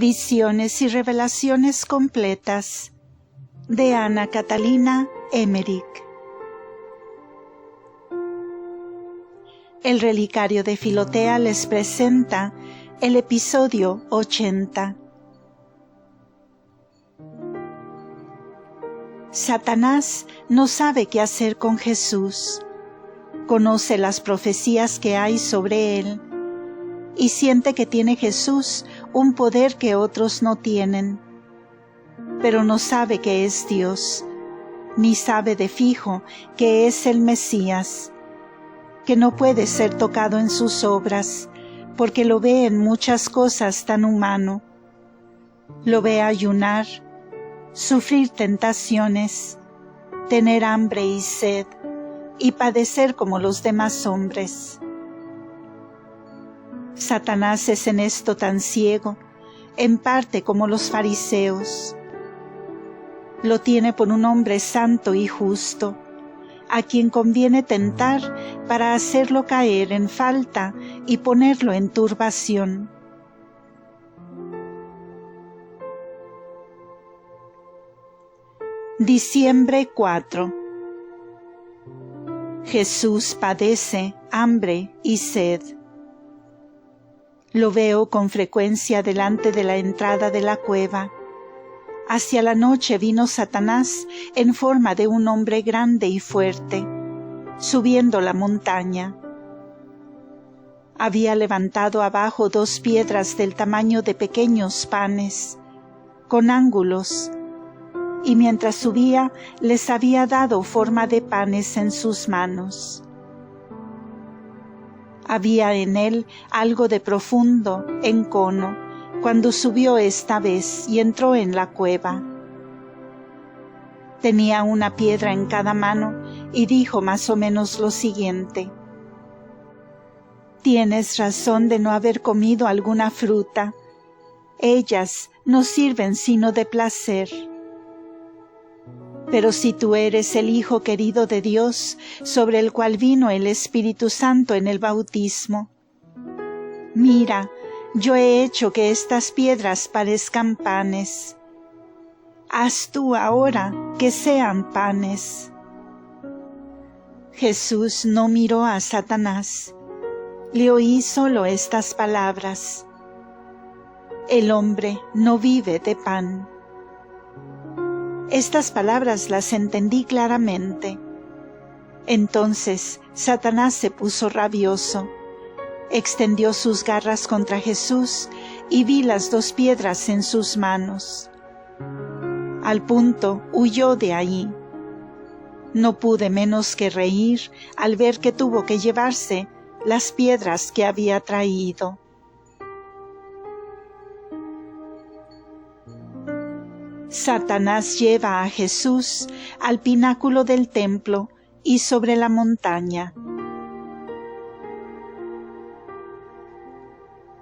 Visiones y revelaciones completas de Ana Catalina Emmerich. El Relicario de Filotea les presenta el episodio 80. Satanás no sabe qué hacer con Jesús. Conoce las profecías que hay sobre él y siente que tiene Jesús un poder que otros no tienen, pero no sabe que es Dios, ni sabe de fijo que es el Mesías, que no puede ser tocado en sus obras, porque lo ve en muchas cosas tan humano. Lo ve ayunar, sufrir tentaciones, tener hambre y sed, y padecer como los demás hombres. Satanás es en esto tan ciego, en parte como los fariseos. Lo tiene por un hombre santo y justo, a quien conviene tentar para hacerlo caer en falta y ponerlo en turbación. Diciembre 4. Jesús padece hambre y sed. Lo veo con frecuencia delante de la entrada de la cueva. Hacia la noche vino Satanás en forma de un hombre grande y fuerte, subiendo la montaña. Había levantado abajo 2 piedras del tamaño de pequeños panes, con ángulos, y mientras subía les había dado forma de panes en sus manos. Había en él algo de profundo, en cono, cuando subió esta vez y entró en la cueva. Tenía una piedra en cada mano y dijo más o menos lo siguiente: «Tienes razón de no haber comido alguna fruta. Ellas no sirven sino de placer. Pero si tú eres el Hijo querido de Dios, sobre el cual vino el Espíritu Santo en el bautismo, mira, yo he hecho que estas piedras parezcan panes. Haz tú ahora que sean panes». Jesús no miró a Satanás. Le oí solo estas palabras: «El hombre no vive de pan». Estas palabras las entendí claramente. Entonces Satanás se puso rabioso, extendió sus garras contra Jesús y vi las 2 piedras en sus manos. Al punto huyó de ahí. No pude menos que reír al ver que tuvo que llevarse las piedras que había traído. Satanás lleva a Jesús al pináculo del templo y sobre la montaña.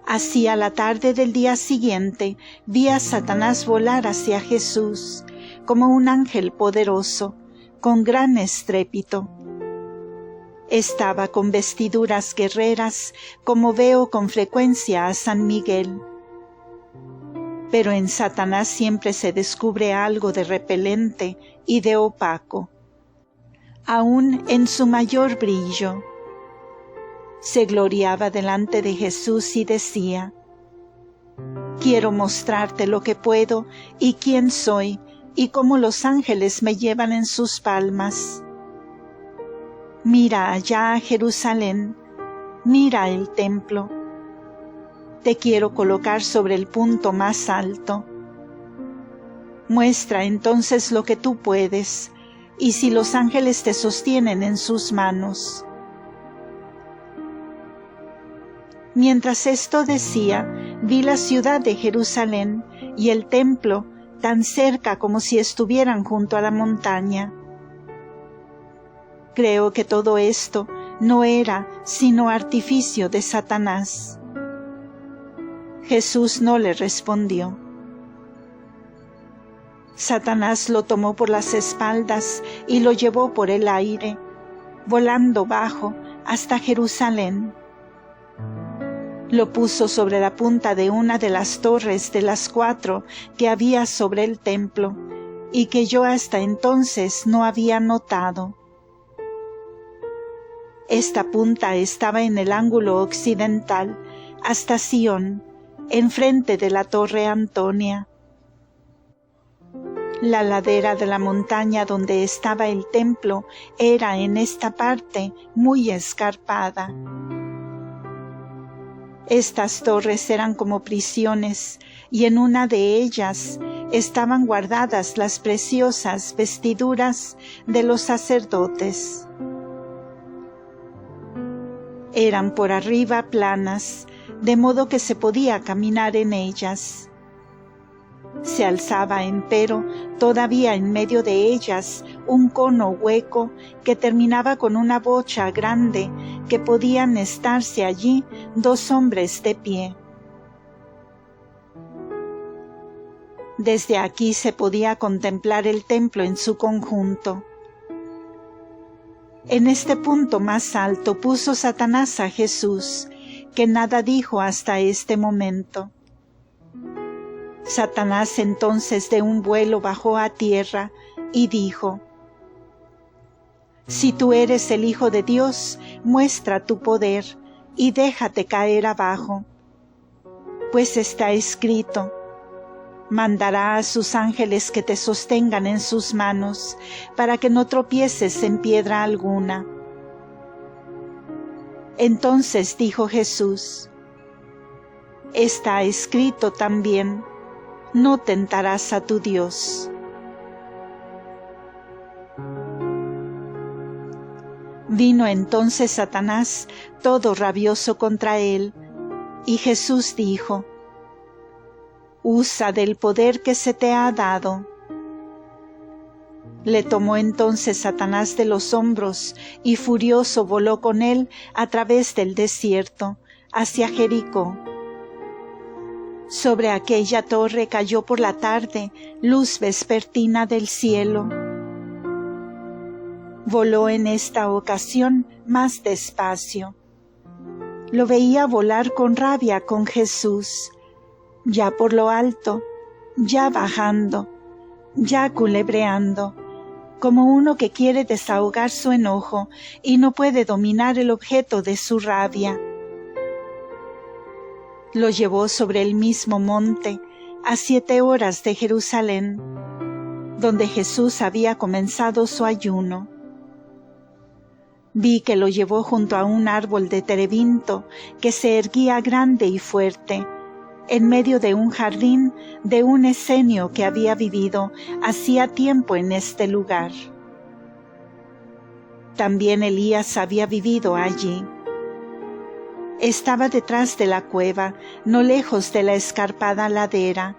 Hacia la tarde del día siguiente vi a Satanás volar hacia Jesús como un ángel poderoso, con gran estrépito. Estaba con vestiduras guerreras, como veo con frecuencia a San Miguel. Pero en Satanás siempre se descubre algo de repelente y de opaco, aún en su mayor brillo. Se gloriaba delante de Jesús y decía: «Quiero mostrarte lo que puedo y quién soy, y cómo los ángeles me llevan en sus palmas. Mira allá a Jerusalén, mira el templo. Te quiero colocar sobre el punto más alto. Muestra entonces lo que tú puedes, y si los ángeles te sostienen en sus manos». Mientras esto decía, vi la ciudad de Jerusalén y el templo tan cerca como si estuvieran junto a la montaña. Creo que todo esto no era sino artificio de Satanás. Jesús no le respondió. Satanás lo tomó por las espaldas y lo llevó por el aire, volando bajo hasta Jerusalén. Lo puso sobre la punta de una de las torres de las 4 que había sobre el templo, y que yo hasta entonces no había notado. Esta punta estaba en el ángulo occidental, hasta Sión, enfrente de la torre Antonia. La ladera de la montaña donde estaba el templo era en esta parte muy escarpada. Estas torres eran como prisiones, y en una de ellas estaban guardadas las preciosas vestiduras de los sacerdotes. Eran por arriba planas, de modo que se podía caminar en ellas. Se alzaba, empero, todavía en medio de ellas, un cono hueco que terminaba con una bocha grande que podían estarse allí 2 hombres de pie. Desde aquí se podía contemplar el templo en su conjunto. En este punto más alto puso Satanás a Jesús, que nada dijo hasta este momento. Satanás entonces de un vuelo bajó a tierra y dijo: Si tú eres el Hijo de Dios, muestra tu poder y déjate caer abajo. Pues está escrito: mandará a sus ángeles que te sostengan en sus manos, para que no tropieces en piedra alguna. Entonces dijo Jesús: está escrito también: no tentarás a tu Dios. Vino entonces Satanás todo rabioso contra él, y Jesús dijo: usa del poder que se te ha dado. Le tomó entonces Satanás de los hombros, y furioso voló con él a través del desierto, hacia Jericó. Sobre aquella torre cayó por la tarde luz vespertina del cielo. Voló en esta ocasión más despacio. Lo veía volar con rabia con Jesús, ya por lo alto, ya bajando, ya culebreando, como uno que quiere desahogar su enojo y no puede dominar el objeto de su rabia. Lo llevó sobre el mismo monte, a 7 horas de Jerusalén, donde Jesús había comenzado su ayuno. Vi que lo llevó junto a un árbol de terebinto que se erguía grande y fuerte, en medio de un jardín de un escenio que había vivido hacía tiempo en este lugar. También Elías había vivido allí. Estaba detrás de la cueva, no lejos de la escarpada ladera.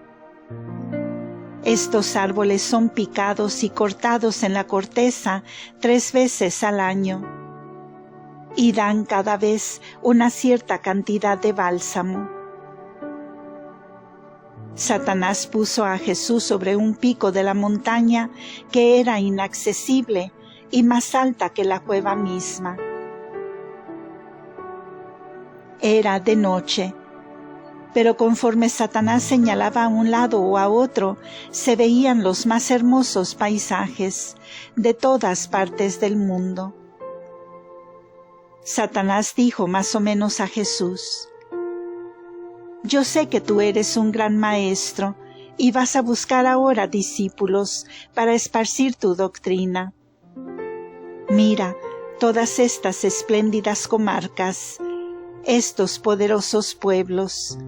Estos árboles son picados y cortados en la corteza 3 veces al año, y dan cada vez una cierta cantidad de bálsamo. Satanás puso a Jesús sobre un pico de la montaña que era inaccesible y más alta que la cueva misma. Era de noche, pero conforme Satanás señalaba a un lado o a otro, se veían los más hermosos paisajes de todas partes del mundo. Satanás dijo más o menos a Jesús: yo sé que tú eres un gran maestro y vas a buscar ahora discípulos para esparcir tu doctrina. Mira todas estas espléndidas comarcas, estos poderosos pueblos,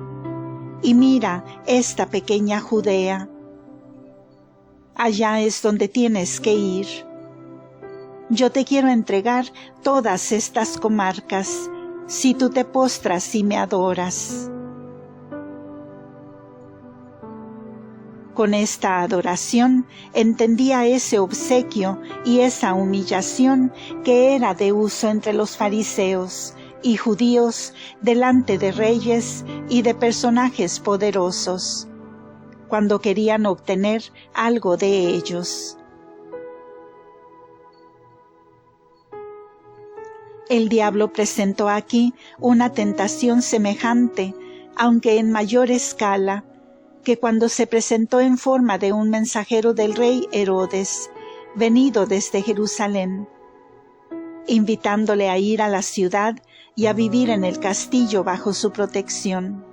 y mira esta pequeña Judea. Allá es donde tienes que ir. Yo te quiero entregar todas estas comarcas, si tú te postras y me adoras. Con esta adoración entendía ese obsequio y esa humillación que era de uso entre los fariseos y judíos delante de reyes y de personajes poderosos, cuando querían obtener algo de ellos. El diablo presentó aquí una tentación semejante, aunque en mayor escala, que cuando se presentó en forma de un mensajero del rey Herodes, venido desde Jerusalén, invitándole a ir a la ciudad y a vivir en el castillo bajo su protección.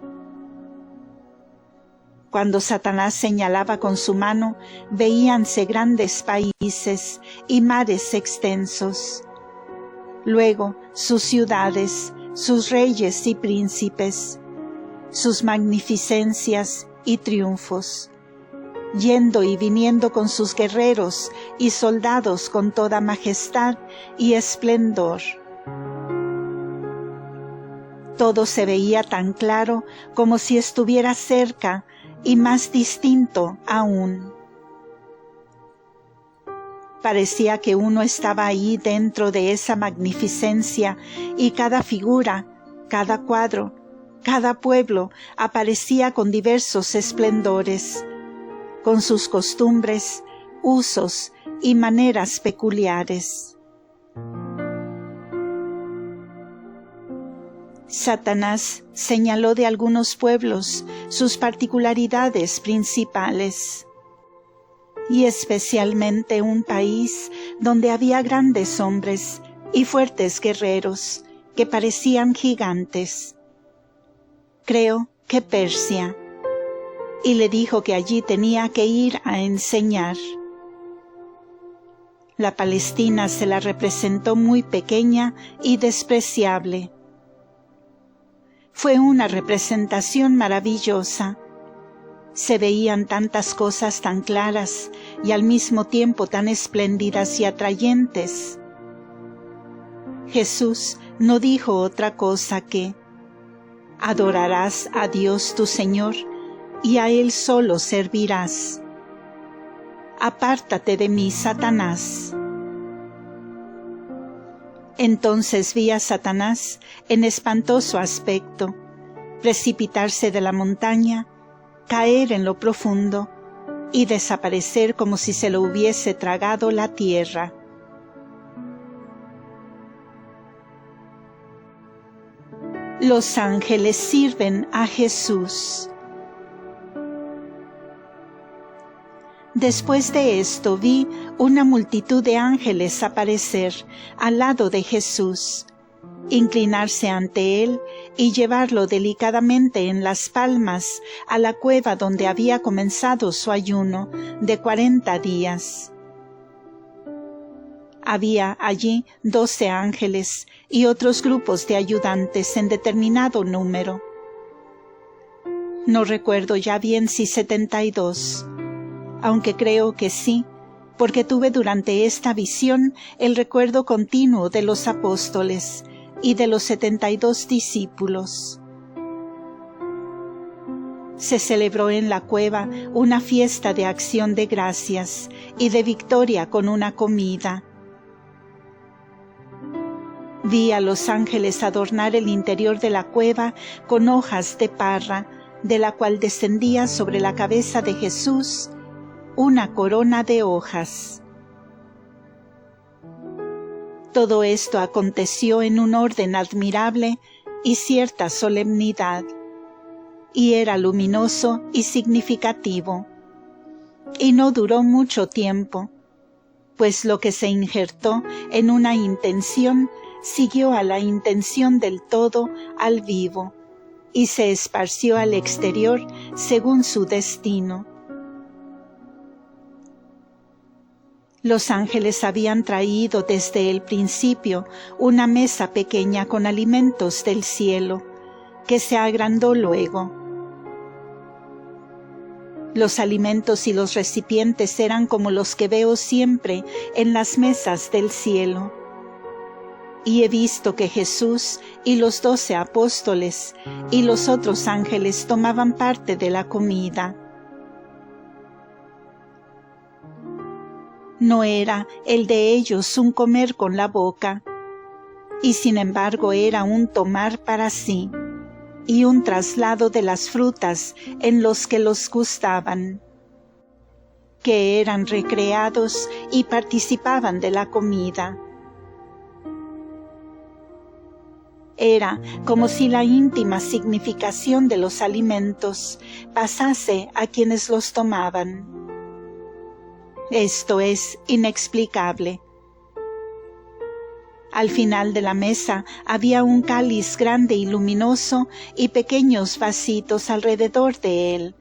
Cuando Satanás señalaba con su mano, veíanse grandes países y mares extensos. Luego sus ciudades, sus reyes y príncipes, sus magnificencias y triunfos, yendo y viniendo con sus guerreros y soldados con toda majestad y esplendor. Todo se veía tan claro como si estuviera cerca y más distinto aún. Parecía que uno estaba ahí dentro de esa magnificencia y cada figura, cada cuadro, cada pueblo aparecía con diversos esplendores, con sus costumbres, usos y maneras peculiares. Satanás señaló de algunos pueblos sus particularidades principales, y especialmente un país donde había grandes hombres y fuertes guerreros que parecían gigantes. Creo que Persia, y le dijo que allí tenía que ir a enseñar. La Palestina se la representó muy pequeña y despreciable. Fue una representación maravillosa. Se veían tantas cosas tan claras y al mismo tiempo tan espléndidas y atrayentes. Jesús no dijo otra cosa que: adorarás a Dios tu Señor y a Él solo servirás. Apártate de mí, Satanás. Entonces vi a Satanás en espantoso aspecto, precipitarse de la montaña, caer en lo profundo y desaparecer como si se lo hubiese tragado la tierra. Los ángeles sirven a Jesús. Después de esto vi una multitud de ángeles aparecer al lado de Jesús, inclinarse ante él y llevarlo delicadamente en las palmas a la cueva donde había comenzado su ayuno de 40 días. Había allí 12 ángeles y otros grupos de ayudantes en determinado número. No recuerdo ya bien si 72, aunque creo que sí, porque tuve durante esta visión el recuerdo continuo de los apóstoles y de los 72 discípulos. Se celebró en la cueva una fiesta de acción de gracias y de victoria con una comida. Vi a los ángeles adornar el interior de la cueva con hojas de parra, de la cual descendía sobre la cabeza de Jesús una corona de hojas. Todo esto aconteció en un orden admirable y cierta solemnidad, y era luminoso y significativo, y no duró mucho tiempo, pues lo que se injertó en una intención siguió a la intención del todo al vivo, y se esparció al exterior según su destino. Los ángeles habían traído desde el principio una mesa pequeña con alimentos del cielo, que se agrandó luego. Los alimentos y los recipientes eran como los que veo siempre en las mesas del cielo. Y he visto que Jesús y los 12 apóstoles y los otros ángeles tomaban parte de la comida. No era el de ellos un comer con la boca, y sin embargo era un tomar para sí, y un traslado de las frutas en los que los gustaban, que eran recreados y participaban de la comida. Era como si la íntima significación de los alimentos pasase a quienes los tomaban. Esto es inexplicable. Al final de la mesa había un cáliz grande y luminoso y pequeños vasitos alrededor de él,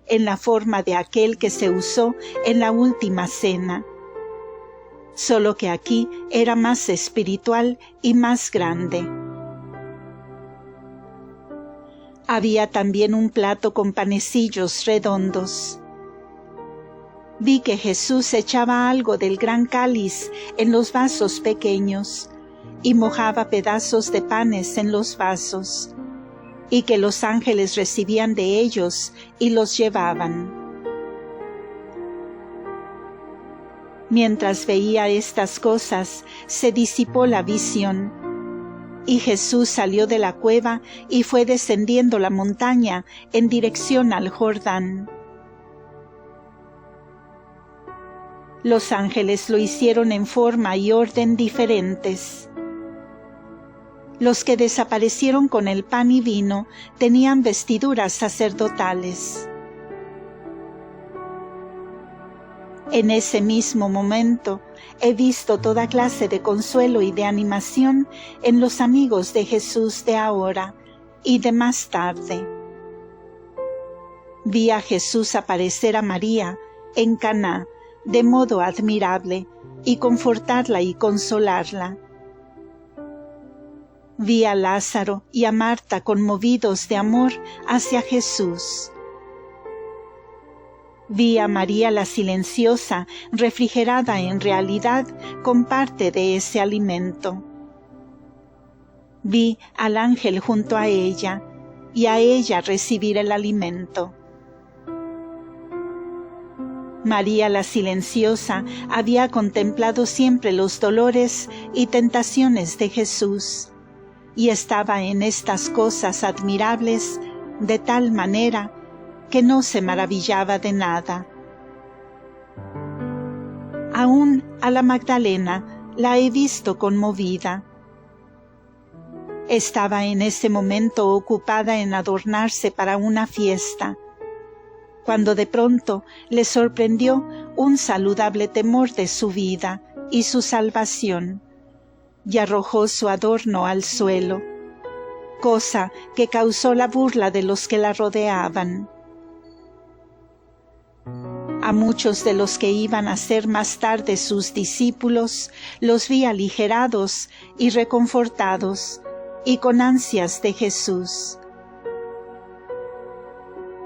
en la forma de aquel que se usó en la última cena. Solo que aquí era más espiritual y más grande. Había también un plato con panecillos redondos. Vi que Jesús echaba algo del gran cáliz en los vasos pequeños y mojaba pedazos de panes en los vasos, y que los ángeles recibían de ellos y los llevaban. Mientras veía estas cosas, se disipó la visión, y Jesús salió de la cueva y fue descendiendo la montaña en dirección al Jordán. Los ángeles lo hicieron en forma y orden diferentes. Los que desaparecieron con el pan y vino tenían vestiduras sacerdotales. En ese mismo momento he visto toda clase de consuelo y de animación en los amigos de Jesús de ahora y de más tarde. Vi a Jesús aparecer a María en Caná de modo admirable y confortarla y consolarla. Vi a Lázaro y a Marta conmovidos de amor hacia Jesús. Vi a María la silenciosa, refrigerada en realidad con parte de ese alimento. Vi al ángel junto a ella, y a ella recibir el alimento. María la silenciosa había contemplado siempre los dolores y tentaciones de Jesús, y estaba en estas cosas admirables de tal manera que no se maravillaba de nada. Aún a la Magdalena la he visto conmovida. Estaba en ese momento ocupada en adornarse para una fiesta, cuando de pronto le sorprendió un saludable temor de su vida y su salvación, y arrojó su adorno al suelo, cosa que causó la burla de los que la rodeaban. A muchos de los que iban a ser más tarde sus discípulos, los vi aligerados y reconfortados, y con ansias de Jesús.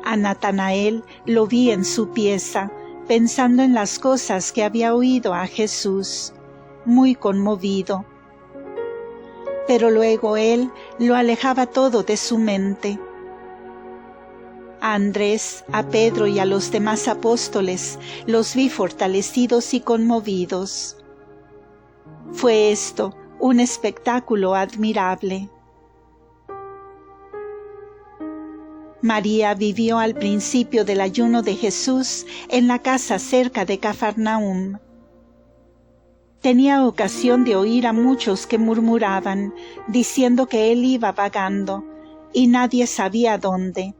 A Natanael lo vi en su pieza, pensando en las cosas que había oído a Jesús, muy conmovido. Pero luego él lo alejaba todo de su mente. A Andrés, a Pedro y a los demás apóstoles los vi fortalecidos y conmovidos. Fue esto un espectáculo admirable. María vivió al principio del ayuno de Jesús en la casa cerca de Cafarnaúm. Tenía ocasión de oír a muchos que murmuraban, diciendo que él iba vagando, y nadie sabía dónde,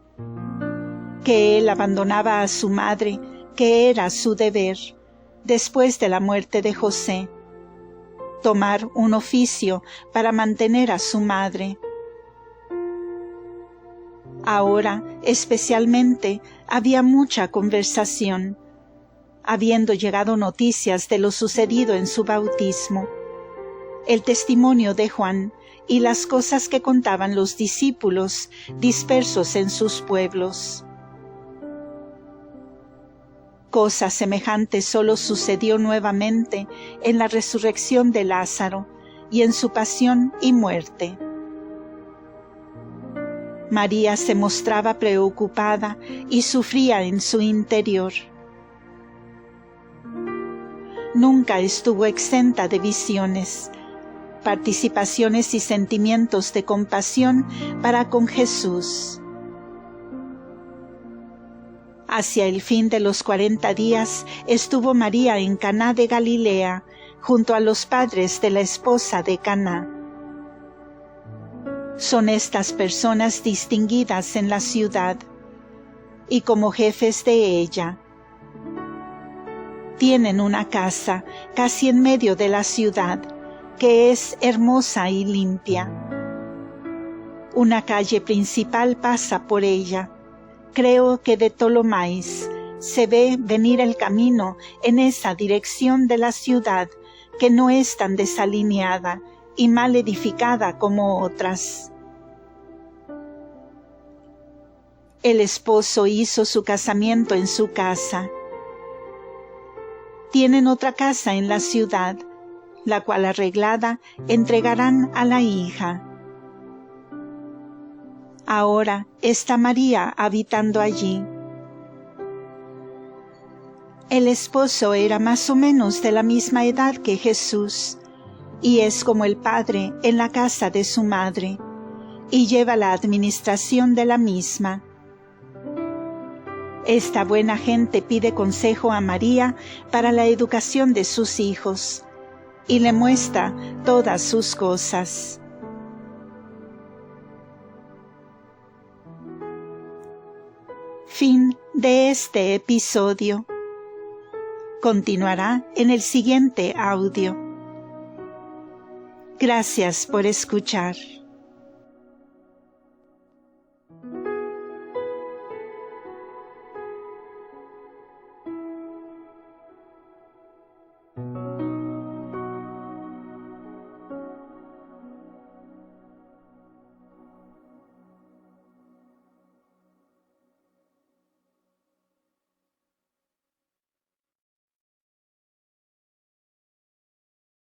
que él abandonaba a su madre, que era su deber, después de la muerte de José, tomar un oficio para mantener a su madre. Ahora, especialmente, había mucha conversación, habiendo llegado noticias de lo sucedido en su bautismo, el testimonio de Juan y las cosas que contaban los discípulos dispersos en sus pueblos. Cosa semejante solo sucedió nuevamente en la resurrección de Lázaro y en su pasión y muerte. María se mostraba preocupada y sufría en su interior. Nunca estuvo exenta de visiones, participaciones y sentimientos de compasión para con Jesús. Hacia el fin de los 40 días estuvo María en Caná de Galilea, junto a los padres de la esposa de Caná. Son estas personas distinguidas en la ciudad y como jefes de ella. Tienen una casa casi en medio de la ciudad, que es hermosa y limpia. Una calle principal pasa por ella. Creo que de Tolomais se ve venir el camino en esa dirección de la ciudad que no es tan desalineada y mal edificada como otras. El esposo hizo su casamiento en su casa. Tienen otra casa en la ciudad, la cual arreglada entregarán a la hija. Ahora está María habitando allí. El esposo era más o menos de la misma edad que Jesús, y es como el padre en la casa de su madre, y lleva la administración de la misma. Esta buena gente pide consejo a María para la educación de sus hijos, y le muestra todas sus cosas. Fin de este episodio. Continuará en el siguiente audio. Gracias por escuchar.